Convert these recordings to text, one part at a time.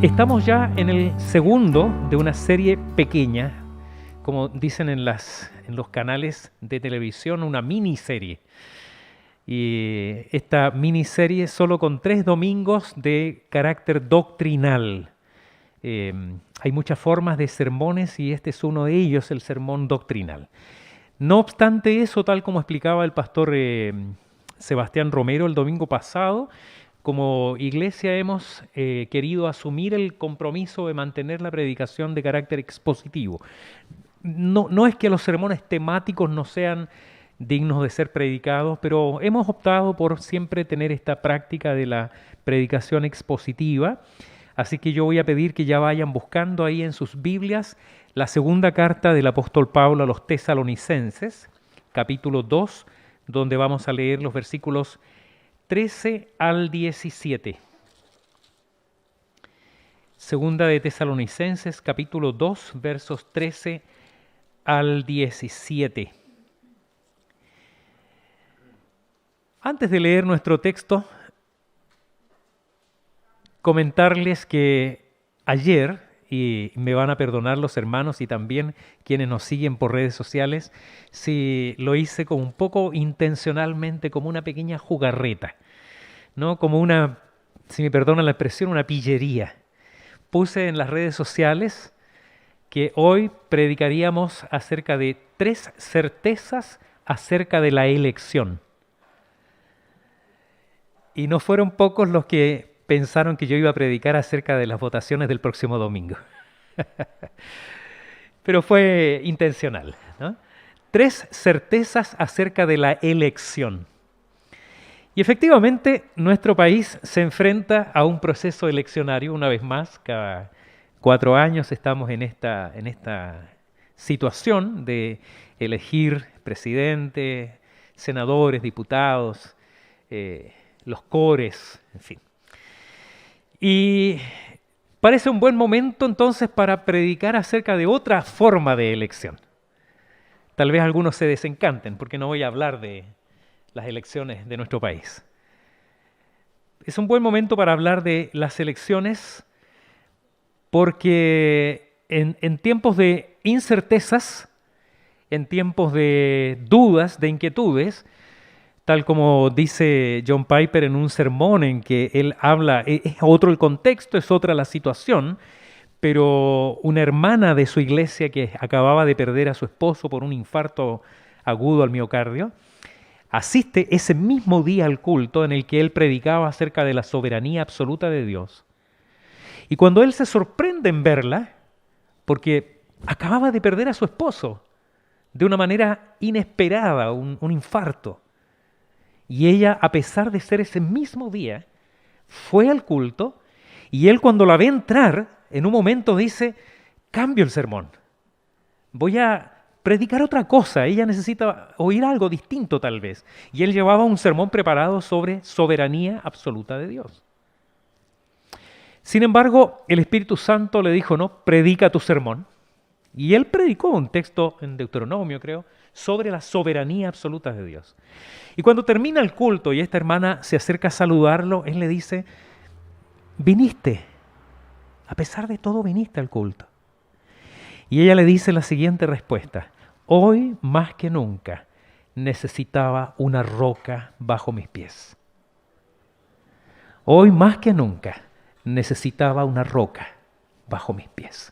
Estamos ya en el segundo de una serie pequeña, como dicen en los canales de televisión, una miniserie. Y esta miniserie solo con 3 domingos de carácter doctrinal. Hay muchas formas de sermones y este es uno de ellos, el sermón doctrinal. No obstante eso, tal como explicaba el pastor Sebastián Romero el domingo pasado, como iglesia hemos querido asumir el compromiso de mantener la predicación de carácter expositivo. No es que los sermones temáticos no sean dignos de ser predicados, pero hemos optado por siempre tener esta práctica de la predicación expositiva. Así que yo voy a pedir que ya vayan buscando ahí en sus Biblias la segunda carta del apóstol Pablo a los Tesalonicenses, capítulo 2, donde vamos a leer los versículos 13 al 17. Segunda de Tesalonicenses, capítulo 2, versos 13 al 17. Antes de leer nuestro texto, comentarles que ayer, y me van a perdonar los hermanos y también quienes nos siguen por redes sociales, si lo hice como un poco intencionalmente, como una pequeña jugarreta, ¿no? Como una, si me perdonan la expresión, una pillería. Puse en las redes sociales que hoy predicaríamos acerca de 3 certezas acerca de la elección. Y no fueron pocos los que pensaron que yo iba a predicar acerca de las votaciones del próximo domingo. Pero fue intencional, ¿no? 3 certezas acerca de la elección. Y efectivamente, nuestro país se enfrenta a un proceso eleccionario una vez más. Cada 4 años estamos en esta situación de elegir presidente, senadores, diputados, los cores, en fin. Y parece un buen momento entonces para predicar acerca de otra forma de elección. Tal vez algunos se desencanten porque no voy a hablar de las elecciones de nuestro país. Es un buen momento para hablar de las elecciones porque en tiempos de incertezas, en tiempos de dudas, de inquietudes, tal como dice John Piper en un sermón en que él habla, es otro el contexto, es otra la situación, pero una hermana de su iglesia que acababa de perder a su esposo por un infarto agudo al miocardio, asiste ese mismo día al culto en el que él predicaba acerca de la soberanía absoluta de Dios. Y cuando él se sorprende en verla, porque acababa de perder a su esposo de una manera inesperada, un infarto, y ella, a pesar de ser ese mismo día, fue al culto y él cuando la ve entrar, en un momento dice, cambio el sermón, voy a predicar otra cosa, ella necesita oír algo distinto tal vez. Y él llevaba un sermón preparado sobre soberanía absoluta de Dios. Sin embargo, el Espíritu Santo le dijo, no, predica tu sermón. Y él predicó un texto en Deuteronomio, creo, sobre la soberanía absoluta de Dios. Y cuando termina el culto y esta hermana se acerca a saludarlo, él le dice, viniste, a pesar de todo viniste al culto. Y ella le dice la siguiente respuesta, hoy más que nunca necesitaba una roca bajo mis pies. Hoy más que nunca necesitaba una roca bajo mis pies.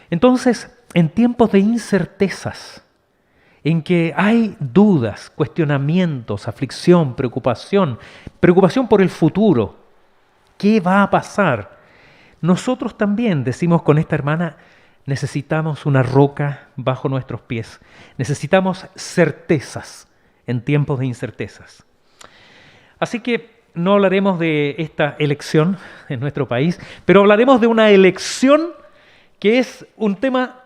Entonces, en tiempos de incertezas, en que hay dudas, cuestionamientos, aflicción, preocupación por el futuro, ¿qué va a pasar? Nosotros también, decimos con esta hermana, necesitamos una roca bajo nuestros pies. Necesitamos certezas en tiempos de incertezas. Así que no hablaremos de esta elección en nuestro país, pero hablaremos de una elección que es un tema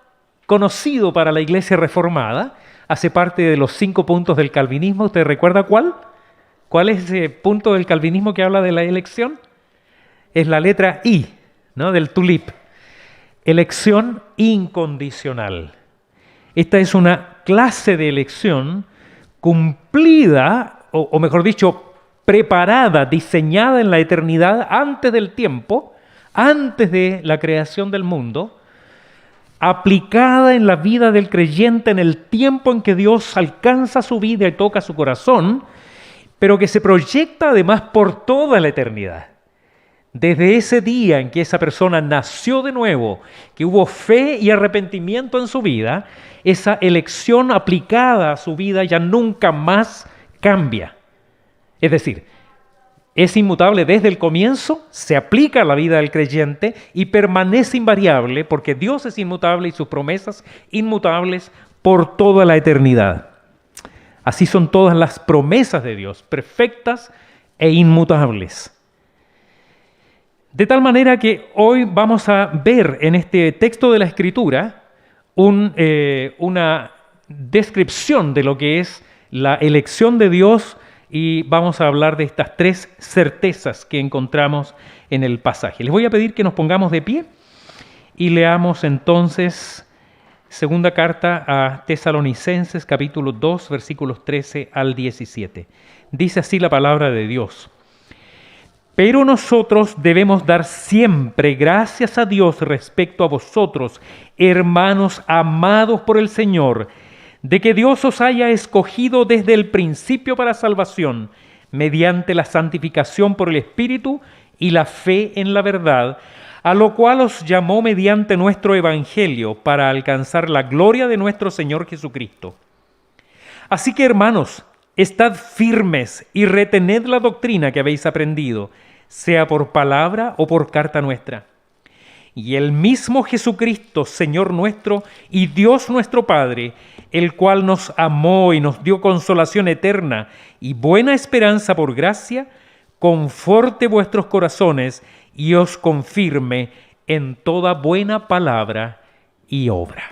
conocido para la Iglesia Reformada, hace parte de los 5 puntos del calvinismo. ¿Usted recuerda cuál? ¿Cuál es ese punto del calvinismo que habla de la elección? Es la letra I, ¿no? Del tulip. Elección incondicional. Esta es una clase de elección cumplida, o mejor dicho, preparada, diseñada en la eternidad antes del tiempo, antes de la creación del mundo, aplicada en la vida del creyente en el tiempo en que Dios alcanza su vida y toca su corazón, pero que se proyecta además por toda la eternidad. Desde ese día en que esa persona nació de nuevo, que hubo fe y arrepentimiento en su vida, esa elección aplicada a su vida ya nunca más cambia. Es decir, es inmutable desde el comienzo, se aplica a la vida del creyente y permanece invariable porque Dios es inmutable y sus promesas inmutables por toda la eternidad. Así son todas las promesas de Dios, perfectas e inmutables. De tal manera que hoy vamos a ver en este texto de la Escritura una descripción de lo que es la elección de Dios y vamos a hablar de estas tres certezas que encontramos en el pasaje. Les voy a pedir que nos pongamos de pie y leamos entonces segunda carta a Tesalonicenses, capítulo 2, versículos 13 al 17. Dice así la palabra de Dios. Pero nosotros debemos dar siempre gracias a Dios respecto a vosotros, hermanos amados por el Señor, de que Dios os haya escogido desde el principio para salvación, mediante la santificación por el Espíritu y la fe en la verdad, a lo cual os llamó mediante nuestro Evangelio para alcanzar la gloria de nuestro Señor Jesucristo. Así que, hermanos, estad firmes y retened la doctrina que habéis aprendido, sea por palabra o por carta nuestra. Y el mismo Jesucristo, Señor nuestro y Dios nuestro Padre, el cual nos amó y nos dio consolación eterna y buena esperanza por gracia, conforte vuestros corazones y os confirme en toda buena palabra y obra.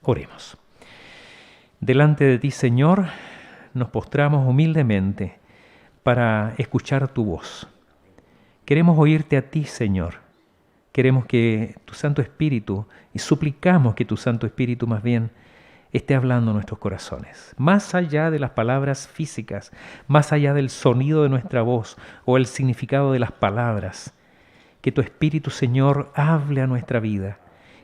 Oremos. Delante de ti, Señor, nos postramos humildemente para escuchar tu voz. Queremos oírte a ti, Señor. Queremos que tu Santo Espíritu, y suplicamos que tu Santo Espíritu más bien esté hablando en nuestros corazones, más allá de las palabras físicas, más allá del sonido de nuestra voz o el significado de las palabras. Que tu Espíritu, Señor, hable a nuestra vida,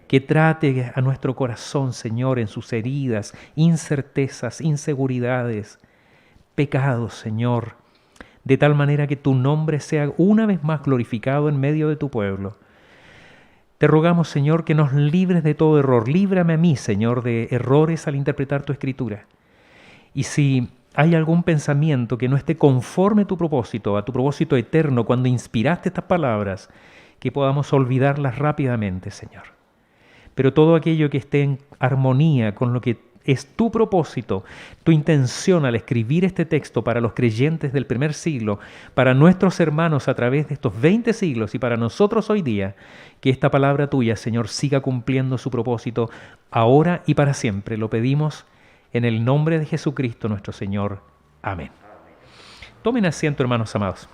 que trate a nuestro corazón, Señor, en sus heridas, incertezas, inseguridades, pecados, Señor, de tal manera que tu nombre sea una vez más glorificado en medio de tu pueblo. Te rogamos, Señor, que nos libres de todo error. Líbrame a mí, Señor, de errores al interpretar tu Escritura. Y si hay algún pensamiento que no esté conforme a tu propósito eterno, cuando inspiraste estas palabras, que podamos olvidarlas rápidamente, Señor. Pero todo aquello que esté en armonía con lo que es tu propósito, tu intención al escribir este texto para los creyentes del primer siglo, para nuestros hermanos a través de estos 20 siglos y para nosotros hoy día, que esta palabra tuya, Señor, siga cumpliendo su propósito ahora y para siempre. Lo pedimos en el nombre de Jesucristo nuestro Señor. Amén. Tomen asiento, hermanos amados.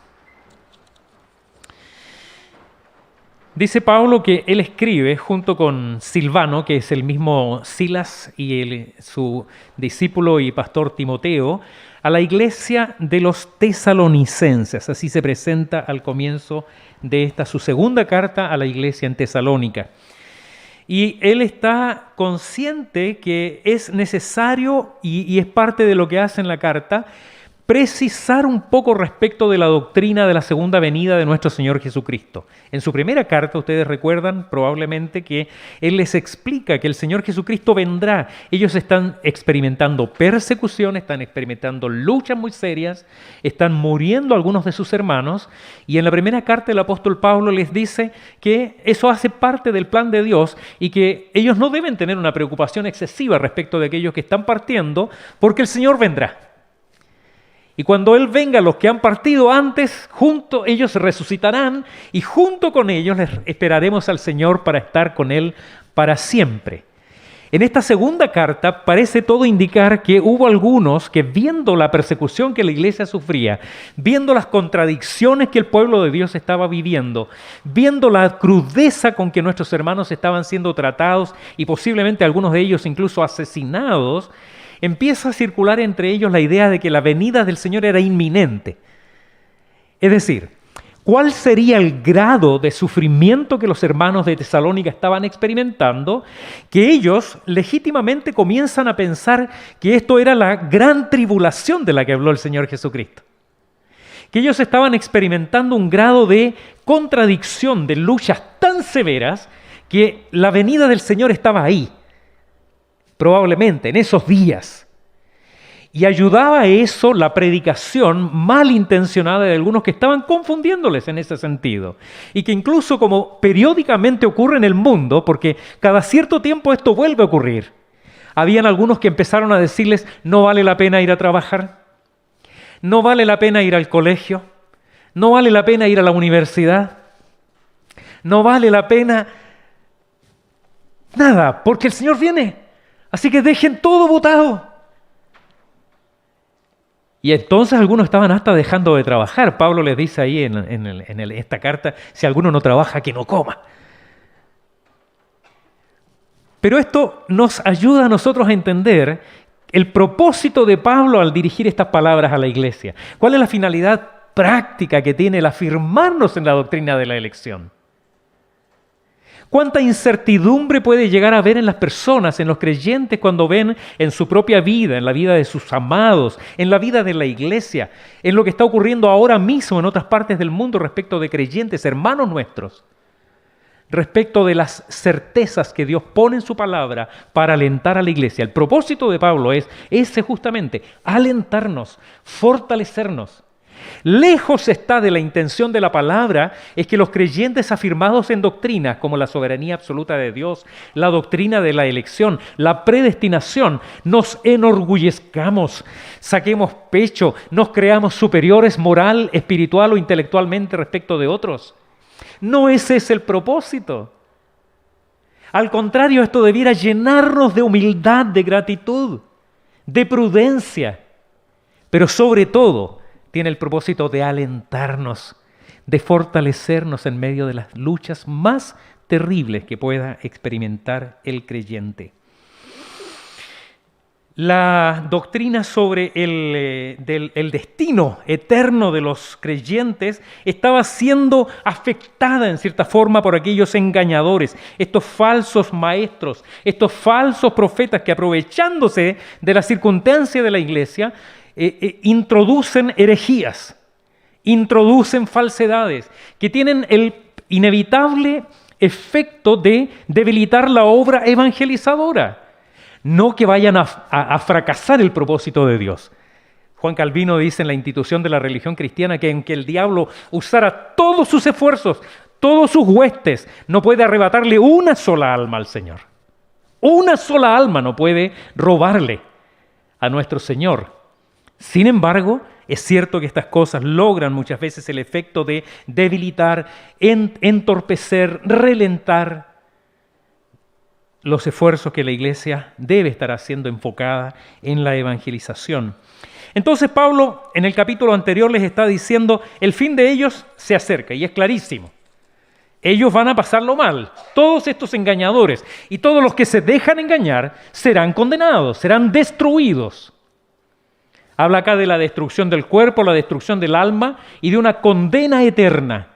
Dice Pablo que él escribe junto con Silvano, que es el mismo Silas y su discípulo y pastor Timoteo, a la iglesia de los tesalonicenses. Así se presenta al comienzo de esta su segunda carta a la iglesia en Tesalónica. Y él está consciente que es necesario, y es parte de lo que hace en la carta, precisar un poco respecto de la doctrina de la segunda venida de nuestro Señor Jesucristo. En su primera carta, ustedes recuerdan probablemente que Él les explica que el Señor Jesucristo vendrá. Ellos están experimentando persecución, están experimentando luchas muy serias, están muriendo algunos de sus hermanos, y en la primera carta el apóstol Pablo les dice que eso hace parte del plan de Dios y que ellos no deben tener una preocupación excesiva respecto de aquellos que están partiendo, porque el Señor vendrá. Y cuando Él venga, los que han partido antes, ellos resucitarán y junto con ellos les esperaremos al Señor para estar con Él para siempre. En esta segunda carta parece todo indicar que hubo algunos que, viendo la persecución que la iglesia sufría, viendo las contradicciones que el pueblo de Dios estaba viviendo, viendo la crudeza con que nuestros hermanos estaban siendo tratados y posiblemente algunos de ellos incluso asesinados, empieza a circular entre ellos la idea de que la venida del Señor era inminente. Es decir, cuál sería el grado de sufrimiento que los hermanos de Tesalónica estaban experimentando, que ellos legítimamente comienzan a pensar que esto era la gran tribulación de la que habló el Señor Jesucristo. Que ellos estaban experimentando un grado de contradicción, de luchas tan severas, que la venida del Señor estaba ahí, probablemente en esos días. Y ayudaba a eso la predicación malintencionada de algunos que estaban confundiéndoles en ese sentido. Y que incluso como periódicamente ocurre en el mundo, porque cada cierto tiempo esto vuelve a ocurrir, habían algunos que empezaron a decirles, no vale la pena ir a trabajar, no vale la pena ir al colegio, no vale la pena ir a la universidad, no vale la pena nada, porque el Señor viene. Así que dejen todo botado. Y entonces algunos estaban hasta dejando de trabajar. Pablo les dice ahí en esta carta, si alguno no trabaja, que no coma. Pero esto nos ayuda a nosotros a entender el propósito de Pablo al dirigir estas palabras a la iglesia. ¿Cuál es la finalidad práctica que tiene el afirmarnos en la doctrina de la elección? ¿Cuánta incertidumbre puede llegar a haber en las personas, en los creyentes, cuando ven en su propia vida, en la vida de sus amados, en la vida de la iglesia, en lo que está ocurriendo ahora mismo en otras partes del mundo respecto de creyentes, hermanos nuestros, respecto de las certezas que Dios pone en su palabra para alentar a la iglesia? El propósito de Pablo es ese justamente, alentarnos, fortalecernos. Lejos está de la intención de la palabra es que los creyentes afirmados en doctrinas como la soberanía absoluta de Dios, la doctrina de la elección, la predestinación, nos enorgullezcamos, saquemos pecho, nos creamos superiores moral, espiritual o intelectualmente respecto de otros. No ese es el propósito. Al contrario, esto debiera llenarnos de humildad, de gratitud, de prudencia, pero sobre todo tiene el propósito de alentarnos, de fortalecernos en medio de las luchas más terribles que pueda experimentar el creyente. La doctrina sobre el destino eterno de los creyentes estaba siendo afectada en cierta forma por aquellos engañadores, estos falsos maestros, estos falsos profetas que, aprovechándose de la circunstancia de la iglesia, introducen herejías, introducen falsedades que tienen el inevitable efecto de debilitar la obra evangelizadora, no que vayan a fracasar el propósito de Dios. Juan Calvino dice en La Institución de la Religión Cristiana que aunque el diablo usara todos sus esfuerzos, todos sus huestes, no puede arrebatarle una sola alma al Señor. Una sola alma no puede robarle a nuestro Señor. Sin embargo, es cierto que estas cosas logran muchas veces el efecto de debilitar, entorpecer, relentar los esfuerzos que la iglesia debe estar haciendo enfocada en la evangelización. Entonces Pablo en el capítulo anterior les está diciendo, el fin de ellos se acerca y es clarísimo. Ellos van a pasarlo mal, todos estos engañadores y todos los que se dejan engañar serán condenados, serán destruidos. Habla acá de la destrucción del cuerpo, la destrucción del alma y de una condena eterna.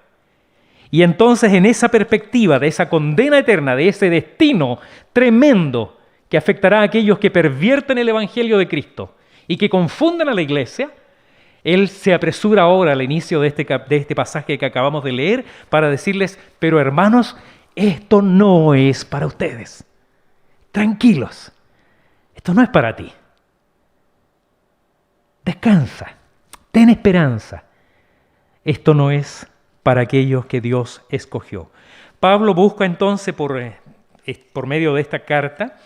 Y entonces en esa perspectiva de esa condena eterna, de ese destino tremendo que afectará a aquellos que pervierten el Evangelio de Cristo y que confunden a la iglesia, él se apresura ahora al inicio de este pasaje que acabamos de leer para decirles, pero hermanos, esto no es para ustedes. Tranquilos, esto no es para ti. Descansa, ten esperanza. Esto no es para aquellos que Dios escogió. Pablo busca entonces, por medio de esta carta,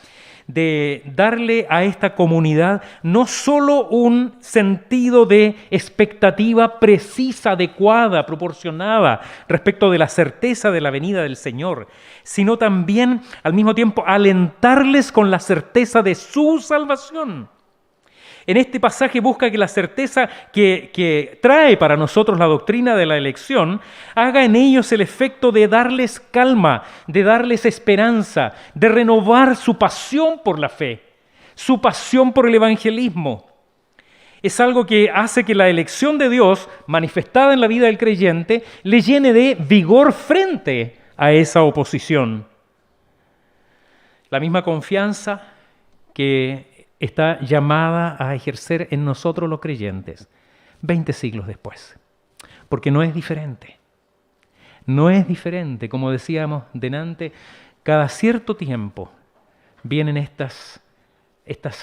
de darle a esta comunidad no solo un sentido de expectativa precisa, adecuada, proporcionada respecto de la certeza de la venida del Señor, sino también al mismo tiempo alentarles con la certeza de su salvación. En este pasaje busca que la certeza que trae para nosotros la doctrina de la elección haga en ellos el efecto de darles calma, de darles esperanza, de renovar su pasión por la fe, su pasión por el evangelismo. Es algo que hace que la elección de Dios, manifestada en la vida del creyente, le llene de vigor frente a esa oposición. La misma confianza que está llamada a ejercer en nosotros los creyentes, 20 siglos después. Porque no es diferente. No es diferente, como decíamos delante, cada cierto tiempo vienen estas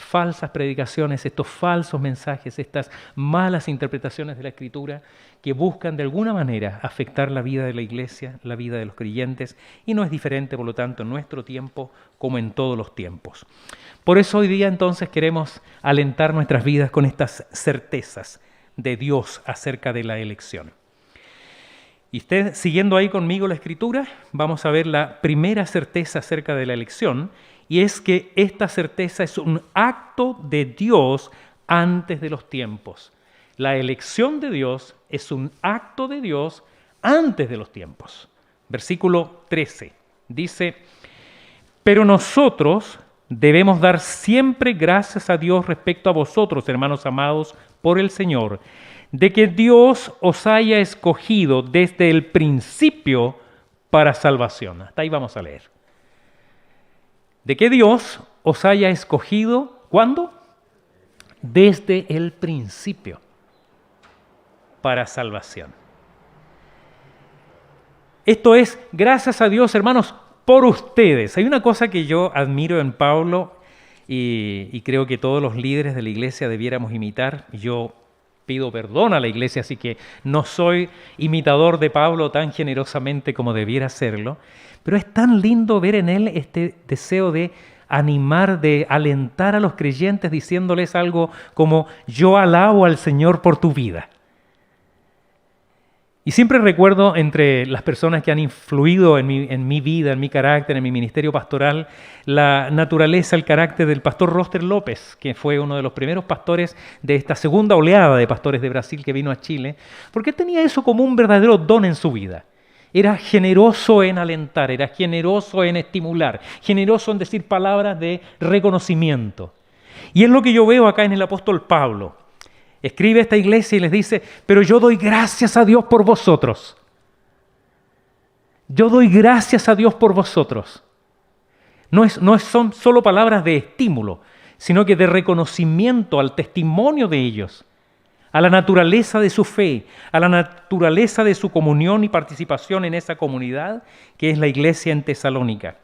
falsas predicaciones, estos falsos mensajes, estas malas interpretaciones de la Escritura que buscan de alguna manera afectar la vida de la iglesia, la vida de los creyentes, y no es diferente, por lo tanto, en nuestro tiempo como en todos los tiempos. Por eso hoy día entonces queremos alentar nuestras vidas con estas certezas de Dios acerca de la elección. Y usted, siguiendo ahí conmigo la Escritura, vamos a ver la primera certeza acerca de la elección, y es que esta certeza es un acto de Dios antes de los tiempos. La elección de Dios es un acto de Dios antes de los tiempos. Versículo 13 dice: pero nosotros debemos dar siempre gracias a Dios respecto a vosotros, hermanos amados, por el Señor, de que Dios os haya escogido desde el principio para salvación. Hasta ahí vamos a leer. De que Dios os haya escogido, ¿cuándo? Desde el principio para salvación. Esto es, gracias a Dios, hermanos, por ustedes. Hay una cosa que yo admiro en Pablo y creo que todos los líderes de la iglesia debiéramos imitar. Yo pido perdón a la iglesia, así que no soy imitador de Pablo tan generosamente como debiera serlo, pero es tan lindo ver en él este deseo de animar, de alentar a los creyentes diciéndoles algo como: yo alabo al Señor por tu vida. Y siempre recuerdo entre las personas que han influido en mi vida, en mi carácter, en mi ministerio pastoral, la naturaleza, el carácter del pastor Roster López, que fue uno de los primeros pastores de esta segunda oleada de pastores de Brasil que vino a Chile, porque tenía eso como un verdadero don en su vida. Era generoso en alentar, era generoso en estimular, generoso en decir palabras de reconocimiento. Y es lo que yo veo acá en el apóstol Pablo. Escribe a esta iglesia y les dice: pero yo doy gracias a Dios por vosotros. Yo doy gracias a Dios por vosotros. No son solo palabras de estímulo, sino que de reconocimiento al testimonio de ellos, a la naturaleza de su fe, a la naturaleza de su comunión y participación en esa comunidad que es la iglesia en Tesalónica.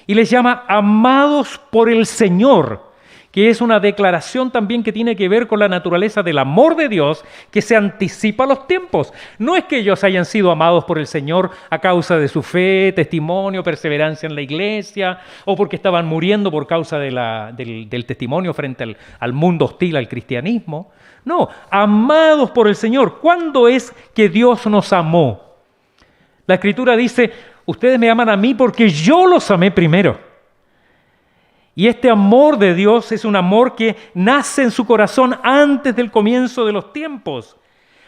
Y les llama amados por el Señor, que es una declaración también que tiene que ver con la naturaleza del amor de Dios que se anticipa a los tiempos. No es que ellos hayan sido amados por el Señor a causa de su fe, testimonio, perseverancia en la iglesia, o porque estaban muriendo por causa del testimonio frente al mundo hostil al cristianismo. No, amados por el Señor. ¿Cuándo es que Dios nos amó? La Escritura dice: ustedes me aman a mí porque yo los amé primero. Y este amor de Dios es un amor que nace en su corazón antes del comienzo de los tiempos.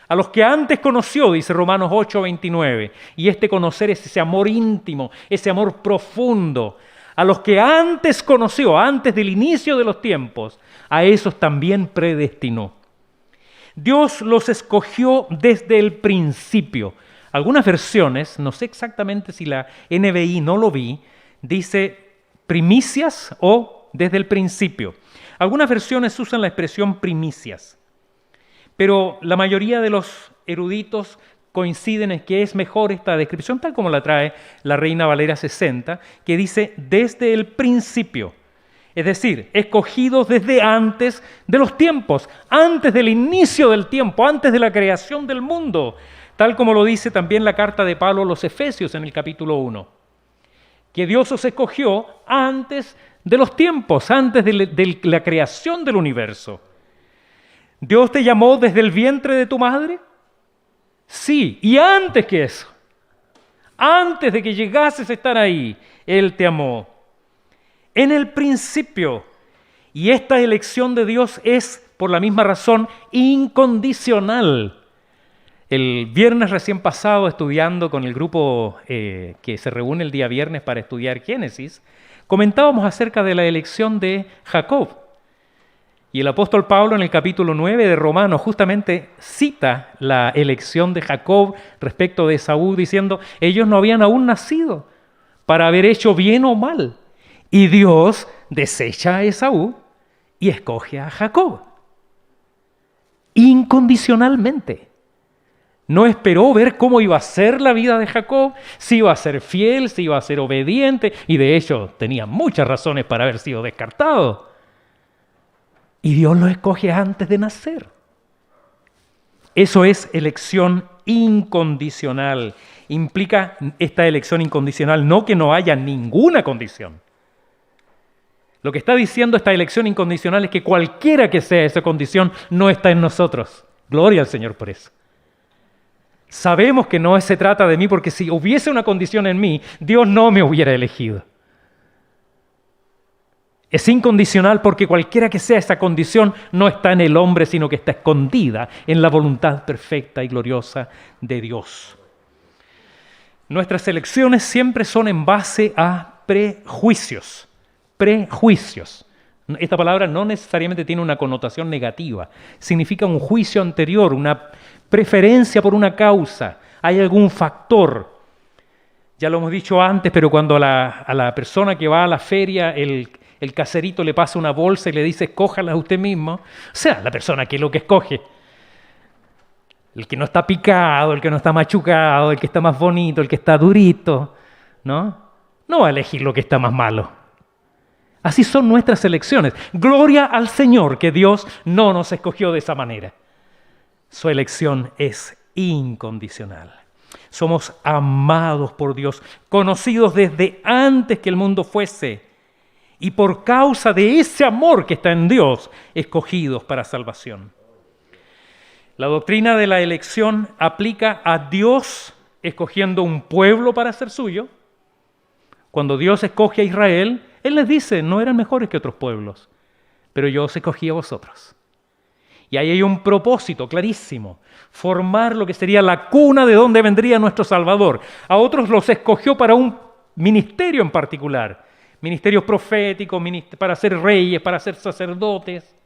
A los que antes conoció, dice Romanos 8:29, y este conocer es ese amor íntimo, ese amor profundo. A los que antes conoció, antes del inicio de los tiempos, a esos también predestinó. Dios los escogió desde el principio. Algunas versiones, no sé exactamente si la NBI, no lo vi, dice primicias o desde el principio. Algunas versiones usan la expresión primicias, pero la mayoría de los eruditos coinciden en que es mejor esta descripción, tal como la trae la Reina Valera 60, que dice desde el principio. Es decir, escogidos desde antes de los tiempos, antes del inicio del tiempo, antes de la creación del mundo, tal como lo dice también la carta de Pablo a los Efesios en el capítulo 1. Que Dios os escogió antes de los tiempos, antes de la creación del universo. ¿Dios te llamó desde el vientre de tu madre? Sí, y antes que eso, antes de que llegases a estar ahí, Él te amó. En el principio. Y esta elección de Dios es, por la misma razón, incondicional. El viernes recién pasado, estudiando con el grupo que se reúne el día viernes para estudiar Génesis, comentábamos acerca de la elección de Jacob. Y el apóstol Pablo en el capítulo 9 de Romanos justamente cita la elección de Jacob respecto de Esaú diciendo, ellos no habían aún nacido para haber hecho bien o mal. Y Dios desecha a Esaú y escoge a Jacob. Incondicionalmente. No esperó ver cómo iba a ser la vida de Jacob, si iba a ser fiel, si iba a ser obediente, y de hecho tenía muchas razones para haber sido descartado. Y Dios lo escoge antes de nacer. Eso es elección incondicional. Implica esta elección incondicional no que no haya ninguna condición. Lo que está diciendo esta elección incondicional es que cualquiera que sea esa condición no está en nosotros. Gloria al Señor por eso. Sabemos que no se trata de mí porque si hubiese una condición en mí, Dios no me hubiera elegido. Es incondicional porque cualquiera que sea esa condición no está en el hombre, sino que está escondida en la voluntad perfecta y gloriosa de Dios. Nuestras elecciones siempre son en base a prejuicios. Prejuicios. Esta palabra no necesariamente tiene una connotación negativa. Significa un juicio anterior, una preferencia por una causa. Hay algún factor. Ya lo hemos dicho antes, pero cuando a la persona que va a la feria, el caserito le pasa una bolsa y le dice, escójala usted mismo. O sea, la persona que es lo que escoge. El que no está picado, el que no está machucado, el que está más bonito, el que está durito, ¿no? No va a elegir lo que está más malo. Así son nuestras elecciones. Gloria al Señor que Dios no nos escogió de esa manera. Su elección es incondicional. Somos amados por Dios, conocidos desde antes que el mundo fuese. Y por causa de ese amor que está en Dios, escogidos para salvación. La doctrina de la elección aplica a Dios escogiendo un pueblo para ser suyo. Cuando Dios escoge a Israel, Él les dice, no eran mejores que otros pueblos, pero yo os escogí a vosotros. Y ahí hay un propósito clarísimo, formar lo que sería la cuna de donde vendría nuestro Salvador. A otros los escogió para un ministerio en particular, ministerio profético, para ser reyes, para ser sacerdotes.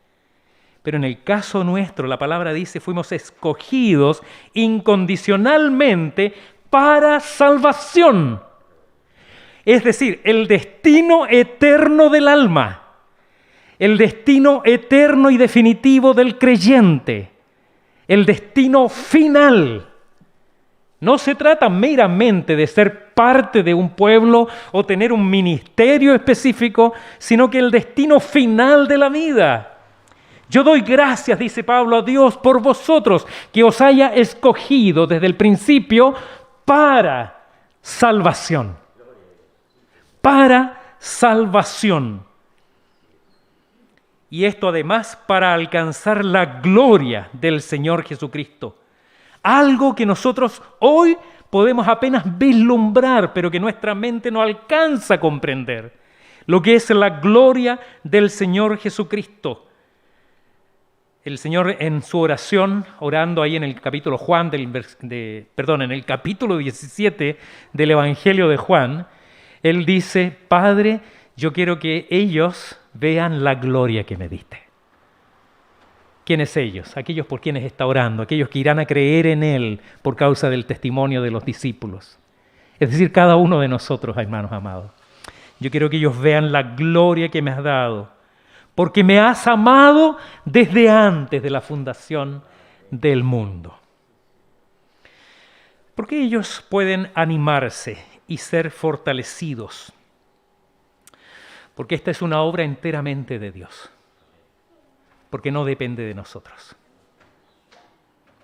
Pero en el caso nuestro, la palabra dice, fuimos escogidos incondicionalmente para salvación. Es decir, el destino eterno del alma, el destino eterno y definitivo del creyente, el destino final. No se trata meramente de ser parte de un pueblo o tener un ministerio específico, sino que el destino final de la vida. Yo doy gracias, dice Pablo, a Dios por vosotros, que os haya escogido desde el principio para salvación. Para salvación. Y esto además para alcanzar la gloria del Señor Jesucristo. Algo que nosotros hoy podemos apenas vislumbrar, pero que nuestra mente no alcanza a comprender. Lo que es la gloria del Señor Jesucristo. El Señor en su oración, orando ahí en el capítulo en el capítulo 17 del Evangelio de Juan, Él dice, Padre, yo quiero que ellos vean la gloria que me diste. ¿Quiénes ellos? Aquellos por quienes está orando, aquellos que irán a creer en Él por causa del testimonio de los discípulos. Es decir, cada uno de nosotros, hermanos amados. Yo quiero que ellos vean la gloria que me has dado, porque me has amado desde antes de la fundación del mundo. Porque ellos pueden animarse y ser fortalecidos. Porque esta es una obra enteramente de Dios. Porque no depende de nosotros.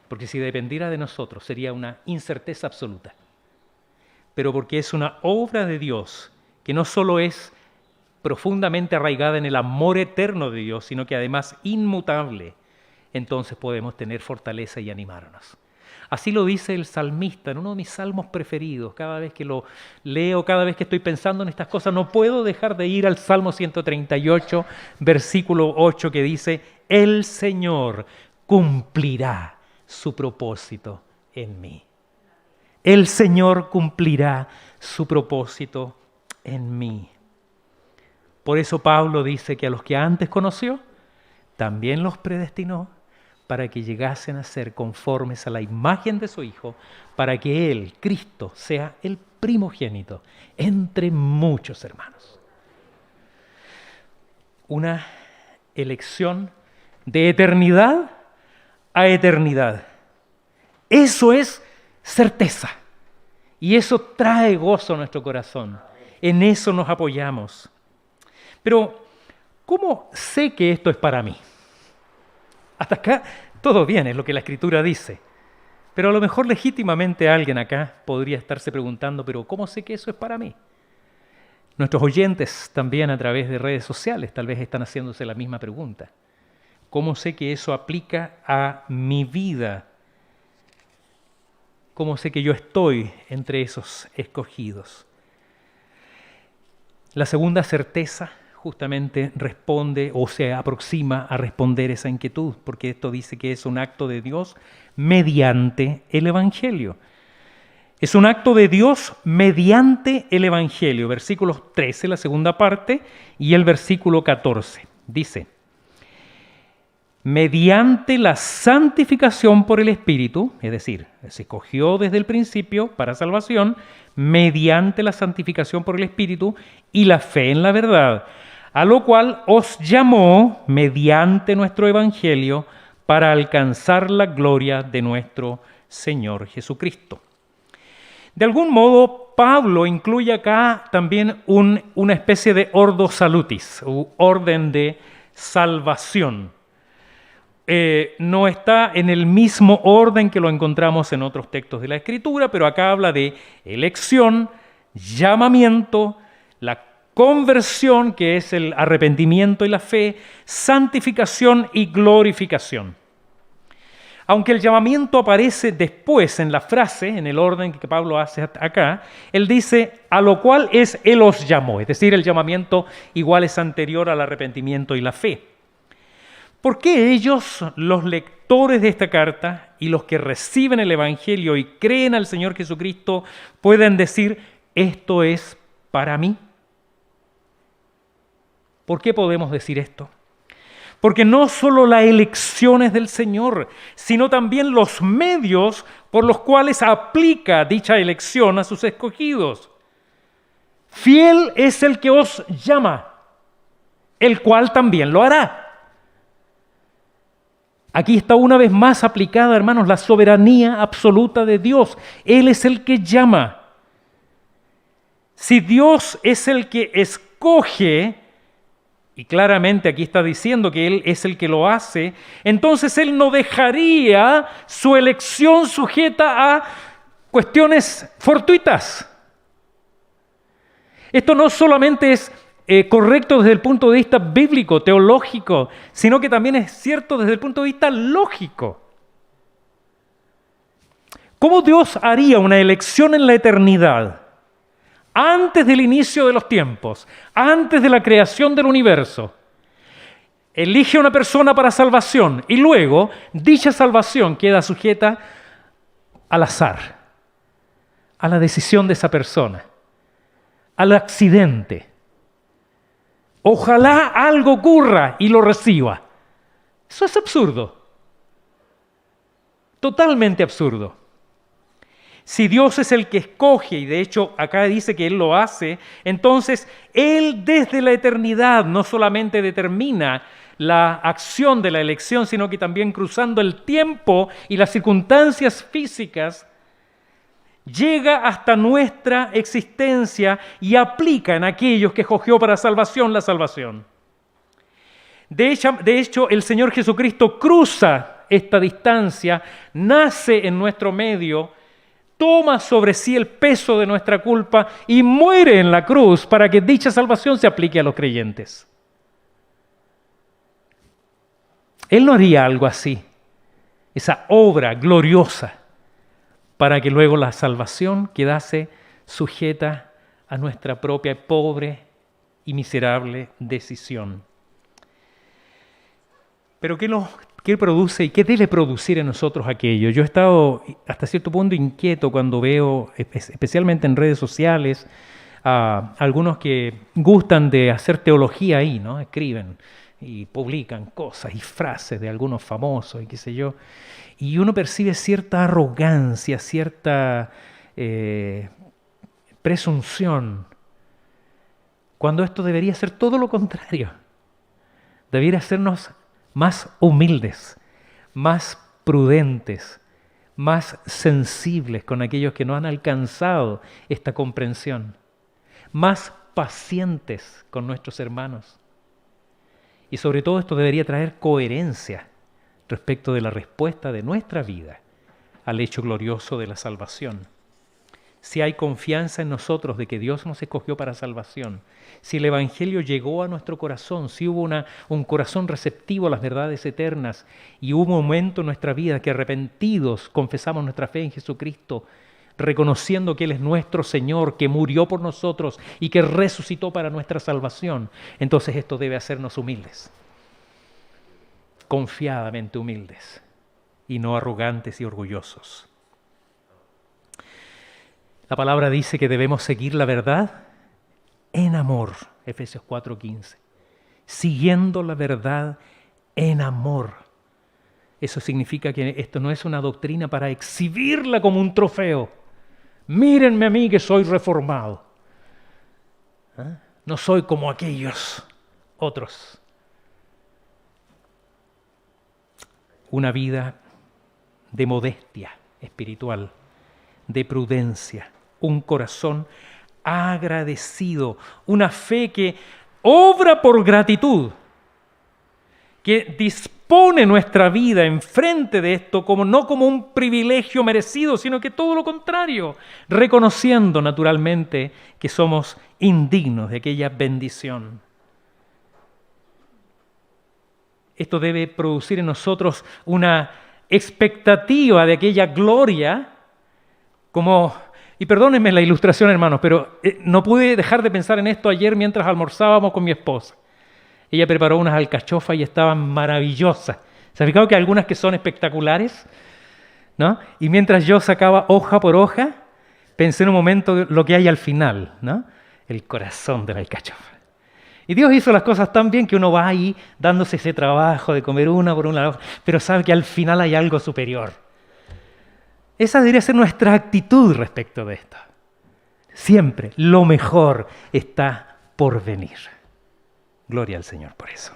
Porque si dependiera de nosotros sería una incerteza absoluta. Pero porque es una obra de Dios que no solo es profundamente arraigada en el amor eterno de Dios, sino que además inmutable, entonces podemos tener fortaleza y animarnos. Así lo dice el salmista en uno de mis salmos preferidos. Cada vez que lo leo, cada vez que estoy pensando en estas cosas, no puedo dejar de ir al Salmo 138, versículo 8, que dice, el Señor cumplirá su propósito en mí. El Señor cumplirá su propósito en mí. Por eso Pablo dice que a los que antes conoció, también los predestinó para que llegasen a ser conformes a la imagen de su Hijo, para que Él, Cristo, sea el primogénito entre muchos hermanos. Una elección de eternidad a eternidad. Eso es certeza. Y eso trae gozo a nuestro corazón. En eso nos apoyamos. Pero, ¿cómo sé que esto es para mí? Hasta acá todo bien, es lo que la Escritura dice. Pero a lo mejor legítimamente alguien acá podría estarse preguntando, pero ¿cómo sé que eso es para mí? Nuestros oyentes también a través de redes sociales tal vez están haciéndose la misma pregunta. ¿Cómo sé que eso aplica a mi vida? ¿Cómo sé que yo estoy entre esos escogidos? La segunda certeza justamente responde o se aproxima a responder esa inquietud, porque esto dice que es un acto de Dios mediante el Evangelio. Es un acto de Dios mediante el Evangelio. Versículos 13, la segunda parte, y el versículo 14. Dice: mediante la santificación por el Espíritu, es decir, se escogió desde el principio para salvación, mediante la santificación por el Espíritu y la fe en la verdad, a lo cual os llamó mediante nuestro Evangelio para alcanzar la gloria de nuestro Señor Jesucristo. De algún modo, Pablo incluye acá también una especie de ordo salutis, orden de salvación. No está en el mismo orden que lo encontramos en otros textos de la Escritura, pero acá habla de elección, llamamiento, la conversión, que es el arrepentimiento y la fe, santificación y glorificación. Aunque el llamamiento aparece después en la frase, en el orden que Pablo hace acá, él dice, a lo cual Él os llamó, es decir, el llamamiento igual es anterior al arrepentimiento y la fe. ¿Por qué ellos, los lectores de esta carta y los que reciben el Evangelio y creen al Señor Jesucristo, pueden decir, esto es para mí? ¿Por qué podemos decir esto? Porque no solo la elección es del Señor, sino también los medios por los cuales aplica dicha elección a sus escogidos. Fiel es el que os llama, el cual también lo hará. Aquí está una vez más aplicada, hermanos, la soberanía absoluta de Dios. Él es el que llama. Si Dios es el que escoge, y claramente aquí está diciendo que Él es el que lo hace, entonces Él no dejaría su elección sujeta a cuestiones fortuitas. Esto no solamente es correcto desde el punto de vista bíblico, teológico, sino que también es cierto desde el punto de vista lógico. ¿Cómo Dios haría una elección en la eternidad? Antes del inicio de los tiempos, antes de la creación del universo, elige a una persona para salvación y luego dicha salvación queda sujeta al azar, a la decisión de esa persona, al accidente. Ojalá algo ocurra y lo reciba. Eso es absurdo, totalmente absurdo. Si Dios es el que escoge, y de hecho acá dice que Él lo hace, entonces Él desde la eternidad no solamente determina la acción de la elección, sino que también cruzando el tiempo y las circunstancias físicas, llega hasta nuestra existencia y aplica en aquellos que escogió para salvación la salvación. De hecho, el Señor Jesucristo cruza esta distancia, nace en nuestro medio, toma sobre sí el peso de nuestra culpa y muere en la cruz para que dicha salvación se aplique a los creyentes. Él no haría algo así, esa obra gloriosa, para que luego la salvación quedase sujeta a nuestra propia pobre y miserable decisión. Pero ¿qué produce y qué debe producir en nosotros aquello? Yo he estado hasta cierto punto inquieto cuando veo, especialmente en redes sociales, a algunos que gustan de hacer teología ahí, ¿no? Escriben y publican cosas y frases de algunos famosos y qué sé yo, y uno percibe cierta arrogancia, cierta presunción, cuando esto debería ser todo lo contrario. Debería hacernos más humildes, más prudentes, más sensibles con aquellos que no han alcanzado esta comprensión, más pacientes con nuestros hermanos. Y sobre todo esto debería traer coherencia respecto de la respuesta de nuestra vida al hecho glorioso de la salvación. Si hay confianza en nosotros de que Dios nos escogió para salvación, si el Evangelio llegó a nuestro corazón, si hubo un corazón receptivo a las verdades eternas y hubo un momento en nuestra vida que arrepentidos confesamos nuestra fe en Jesucristo, reconociendo que Él es nuestro Señor, que murió por nosotros y que resucitó para nuestra salvación, entonces esto debe hacernos humildes, confiadamente humildes y no arrogantes y orgullosos. La palabra dice que debemos seguir la verdad en amor, Efesios 4:15. Siguiendo la verdad en amor. Eso significa que esto no es una doctrina para exhibirla como un trofeo. Mírenme a mí que soy reformado. No soy como aquellos otros. Una vida de modestia espiritual, de prudencia, un corazón agradecido, una fe que obra por gratitud, que dispone nuestra vida enfrente de esto no como un privilegio merecido, sino que todo lo contrario, reconociendo naturalmente que somos indignos de aquella bendición. Esto debe producir en nosotros una expectativa de aquella gloria, y perdónenme la ilustración, hermanos, pero no pude dejar de pensar en esto ayer mientras almorzábamos con mi esposa. Ella preparó unas alcachofas y estaban maravillosas. ¿Se ha fijado que hay algunas que son espectaculares? ¿No? Y mientras yo sacaba hoja por hoja, pensé en un momento lo que hay al final, ¿no? El corazón de la alcachofa. Y Dios hizo las cosas tan bien que uno va ahí dándose ese trabajo de comer una por una, pero sabe que al final hay algo superior. Esa debería ser nuestra actitud respecto de esto. Siempre lo mejor está por venir. Gloria al Señor por eso.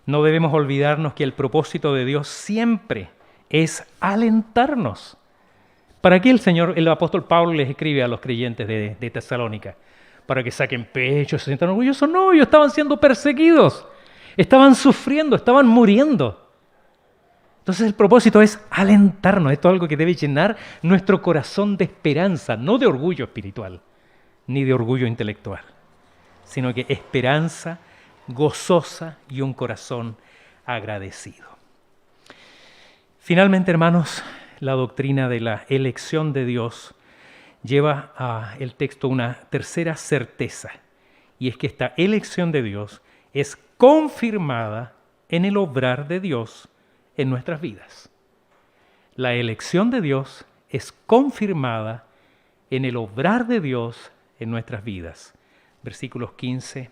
No debemos olvidarnos que el propósito de Dios siempre es alentarnos. ¿Para qué el apóstol Pablo les escribe a los creyentes de Tesalónica? ¿Para que saquen pecho, se sientan orgullosos? No, ellos estaban siendo perseguidos, estaban sufriendo, estaban muriendo. Entonces el propósito es alentarnos. Esto es algo que debe llenar nuestro corazón de esperanza, no de orgullo espiritual, ni de orgullo intelectual, sino que esperanza gozosa y un corazón agradecido. Finalmente, hermanos, la doctrina de la elección de Dios lleva al texto una tercera certeza, y es que esta elección de Dios es confirmada en el obrar de Dios en nuestras vidas. La elección de Dios es confirmada en el obrar de Dios en nuestras vidas. Versículos 15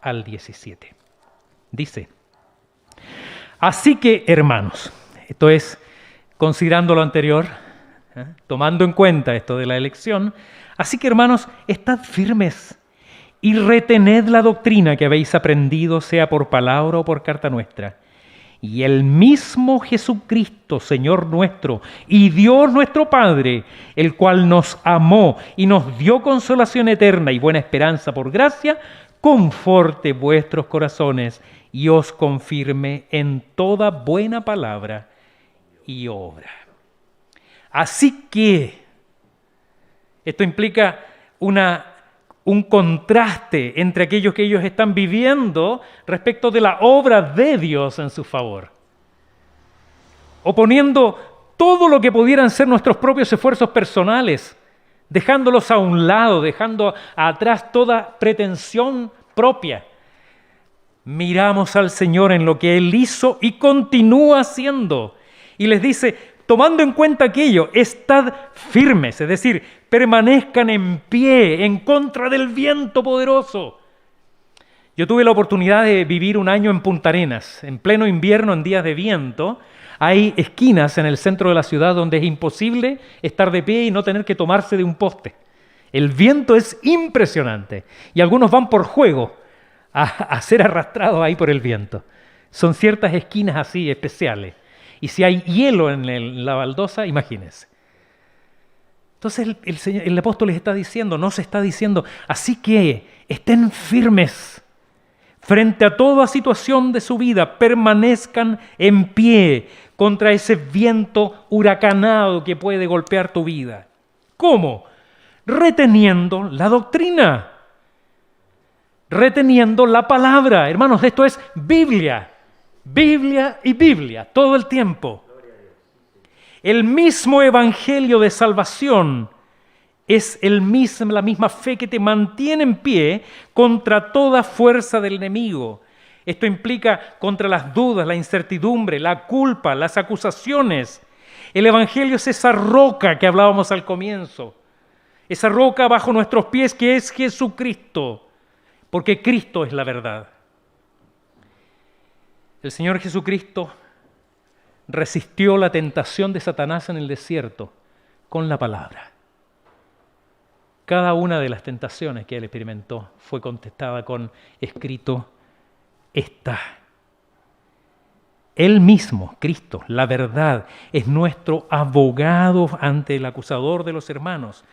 al 17. Dice: así que, hermanos, esto es, considerando lo anterior, tomando en cuenta esto de la elección, así que, hermanos, estad firmes y retened la doctrina que habéis aprendido, sea por palabra o por carta nuestra. Y el mismo Jesucristo, Señor nuestro, y Dios nuestro Padre, el cual nos amó y nos dio consolación eterna y buena esperanza por gracia, conforte vuestros corazones y os confirme en toda buena palabra y obra. Así que esto implica un contraste entre aquellos que ellos están viviendo respecto de la obra de Dios en su favor, oponiendo todo lo que pudieran ser nuestros propios esfuerzos personales, dejándolos a un lado, dejando atrás toda pretensión propia. Miramos al Señor en lo que Él hizo y continúa haciendo. Y les dice, tomando en cuenta aquello, estad firmes, es decir, permanezcan en pie en contra del viento poderoso. Yo tuve la oportunidad de vivir un año en Punta Arenas, en pleno invierno, en días de viento. Hay esquinas en el centro de la ciudad donde es imposible estar de pie y no tener que tomarse de un poste. El viento es impresionante y algunos van por juego a ser arrastrados ahí por el viento. Son ciertas esquinas así especiales. Y si hay hielo en la baldosa, imagínense. Entonces el apóstol les está diciendo, nos está diciendo, así que estén firmes frente a toda situación de su vida, permanezcan en pie contra ese viento huracanado que puede golpear tu vida. ¿Cómo? Reteniendo la doctrina, reteniendo la palabra. Hermanos, esto es Biblia, Biblia y Biblia, todo el tiempo. El mismo evangelio de salvación es la misma fe que te mantiene en pie contra toda fuerza del enemigo. Esto implica contra las dudas, la incertidumbre, la culpa, las acusaciones. El evangelio es esa roca que hablábamos al comienzo. Esa roca bajo nuestros pies que es Jesucristo, porque Cristo es la verdad. El Señor Jesucristo resistió la tentación de Satanás en el desierto con la palabra. Cada una de las tentaciones que él experimentó fue contestada con escrito está. Él mismo, Cristo, la verdad, es nuestro abogado ante el acusador de los hermanos.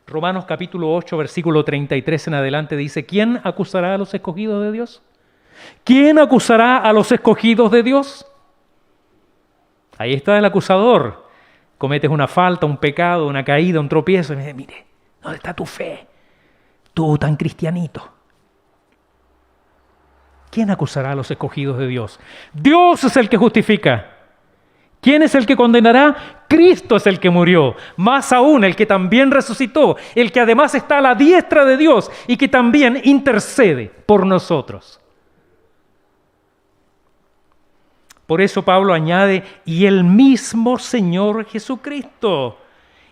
Romanos capítulo 8, versículo 33 en adelante dice, ¿quién acusará a los escogidos de Dios? ¿Quién acusará a los escogidos de Dios? Ahí está el acusador. Cometes una falta, un pecado, una caída, un tropiezo. Y me dice, mire, ¿dónde está tu fe? Tú tan cristianito. ¿Quién acusará a los escogidos de Dios? Dios es el que justifica. ¿Quién es el que condenará? Cristo es el que murió. Más aún, el que también resucitó. El que además está a la diestra de Dios y que también intercede por nosotros. Por eso Pablo añade, y el mismo Señor Jesucristo.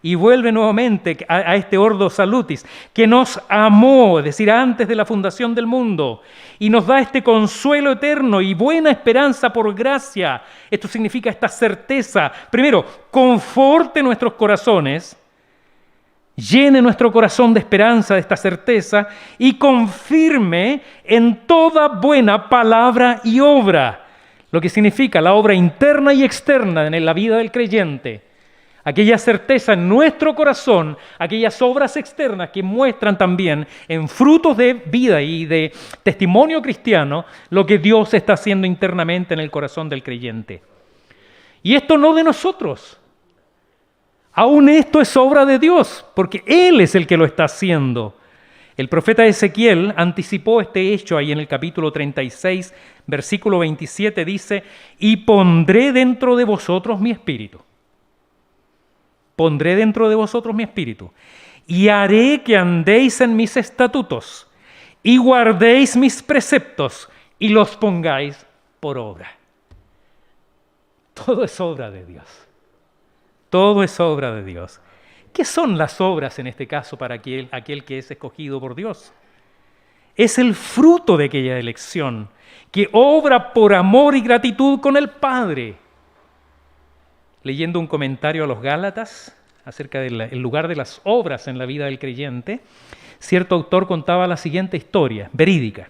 Y vuelve nuevamente a este ordo salutis, que nos amó, es decir, antes de la fundación del mundo, y nos da este consuelo eterno y buena esperanza por gracia. Esto significa esta certeza. Primero, conforte nuestros corazones, llene nuestro corazón de esperanza, de esta certeza, y confirme en toda buena palabra y obra. Lo que significa la obra interna y externa en la vida del creyente. Aquella certeza en nuestro corazón, aquellas obras externas que muestran también en frutos de vida y de testimonio cristiano lo que Dios está haciendo internamente en el corazón del creyente. Y esto no de nosotros. Aún esto es obra de Dios, porque Él es el que lo está haciendo. El profeta Ezequiel anticipó este hecho ahí en el capítulo 36, versículo 27, dice, y pondré dentro de vosotros mi espíritu. Pondré dentro de vosotros mi espíritu y haré que andéis en mis estatutos y guardéis mis preceptos y los pongáis por obra. Todo es obra de Dios. Todo es obra de Dios. ¿Qué son las obras en este caso para aquel que es escogido por Dios? Es el fruto de aquella elección que obra por amor y gratitud con el Padre. Leyendo un comentario a los Gálatas acerca del lugar de las obras en la vida del creyente, cierto autor contaba la siguiente historia, verídica.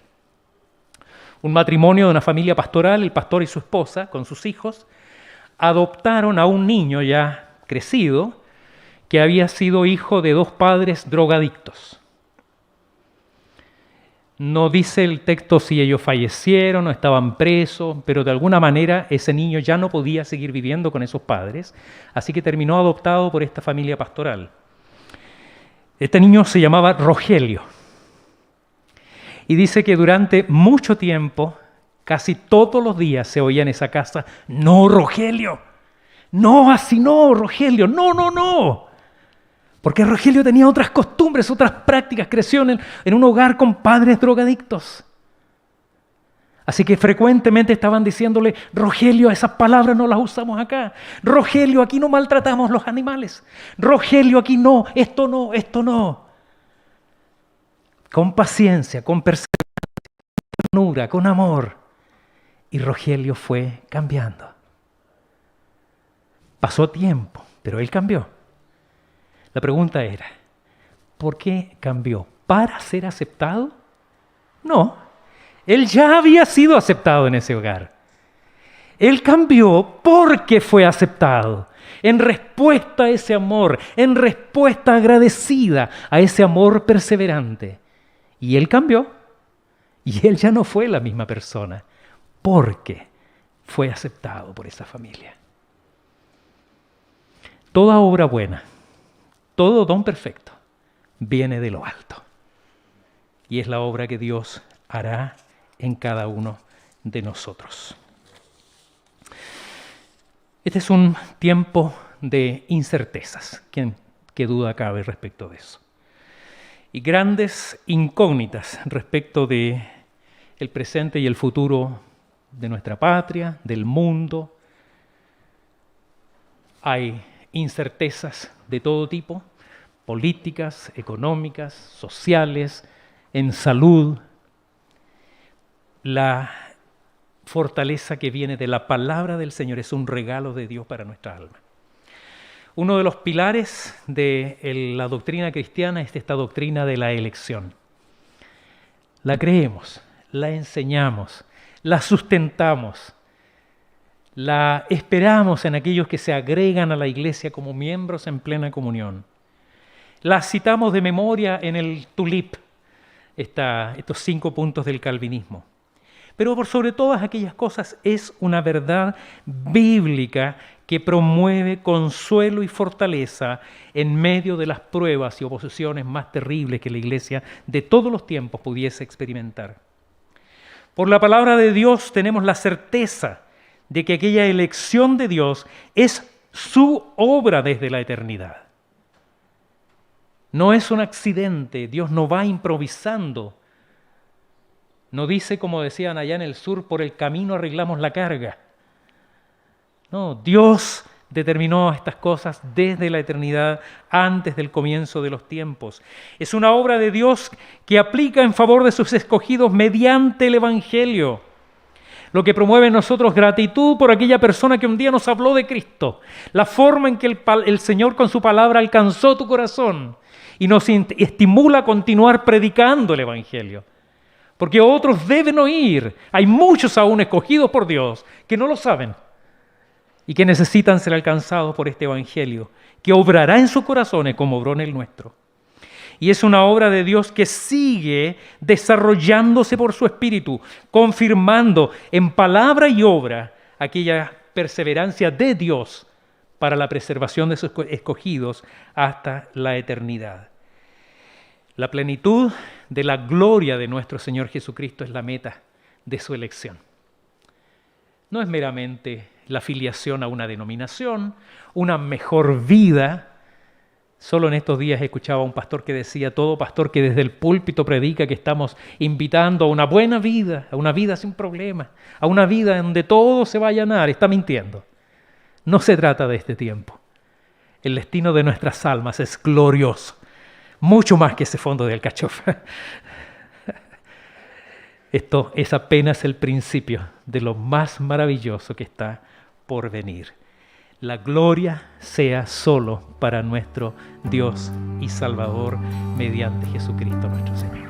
Un matrimonio de una familia pastoral, el pastor y su esposa, con sus hijos, adoptaron a un niño ya crecido que había sido hijo de dos padres drogadictos. No dice el texto si ellos fallecieron o estaban presos, pero de alguna manera ese niño ya no podía seguir viviendo con esos padres, así que terminó adoptado por esta familia pastoral. Este niño se llamaba Rogelio. Y dice que durante mucho tiempo, casi todos los días se oía en esa casa, no, Rogelio, no, así no, Rogelio, no, no, no. Porque Rogelio tenía otras costumbres, otras prácticas, creció en un hogar con padres drogadictos. Así que frecuentemente estaban diciéndole, Rogelio, esas palabras no las usamos acá. Rogelio, aquí no maltratamos los animales. Rogelio, aquí no, esto no, esto no. Con paciencia, con perseverancia, ternura, con amor. Y Rogelio fue cambiando. Pasó tiempo, pero él cambió. La pregunta era, ¿por qué cambió? ¿Para ser aceptado? No, él ya había sido aceptado en ese hogar. Él cambió porque fue aceptado, en respuesta a ese amor, en respuesta agradecida a ese amor perseverante. Y él cambió, y él ya no fue la misma persona, porque fue aceptado por esa familia. Toda obra buena, todo don perfecto, viene de lo alto. Y es la obra que Dios hará en cada uno de nosotros. Este es un tiempo de incertezas, ¿qué duda cabe respecto de eso? Y grandes incógnitas respecto de el presente y el futuro de nuestra patria, del mundo. Hay incertezas de todo tipo, políticas, económicas, sociales, en salud. La fortaleza que viene de la palabra del Señor es un regalo de Dios para nuestra alma. Uno de los pilares de la doctrina cristiana es esta doctrina de la elección. La creemos, la enseñamos, la sustentamos, la esperamos en aquellos que se agregan a la iglesia como miembros en plena comunión. La citamos de memoria en el Tulip, estos 5 puntos del calvinismo. Pero por sobre todas aquellas cosas es una verdad bíblica que promueve consuelo y fortaleza en medio de las pruebas y oposiciones más terribles que la iglesia de todos los tiempos pudiese experimentar. Por la palabra de Dios tenemos la certeza de que aquella elección de Dios es su obra desde la eternidad. No es un accidente, Dios no va improvisando. No dice, como decían allá en el sur, por el camino arreglamos la carga. No, Dios determinó estas cosas desde la eternidad, antes del comienzo de los tiempos. Es una obra de Dios que aplica en favor de sus escogidos mediante el Evangelio, lo que promueve en nosotros gratitud por aquella persona que un día nos habló de Cristo, la forma en que el Señor con su palabra alcanzó tu corazón y nos estimula a continuar predicando el Evangelio. Porque otros deben oír. Hay muchos aún escogidos por Dios que no lo saben y que necesitan ser alcanzados por este Evangelio, que obrará en sus corazones como obró en el nuestro. Y es una obra de Dios que sigue desarrollándose por su Espíritu, confirmando en palabra y obra aquella perseverancia de Dios para la preservación de sus escogidos hasta la eternidad. La plenitud de la gloria de nuestro Señor Jesucristo es la meta de su elección. No es meramente la filiación a una denominación, una mejor vida. Solo en estos días escuchaba a un pastor que decía, todo pastor que desde el púlpito predica que estamos invitando a una buena vida, a una vida sin problemas, a una vida donde todo se va a allanar, está mintiendo. No se trata de este tiempo. El destino de nuestras almas es glorioso. Mucho más que ese fondo de alcachofa. Esto es apenas el principio de lo más maravilloso que está por venir. La gloria sea solo para nuestro Dios y Salvador mediante Jesucristo nuestro Señor.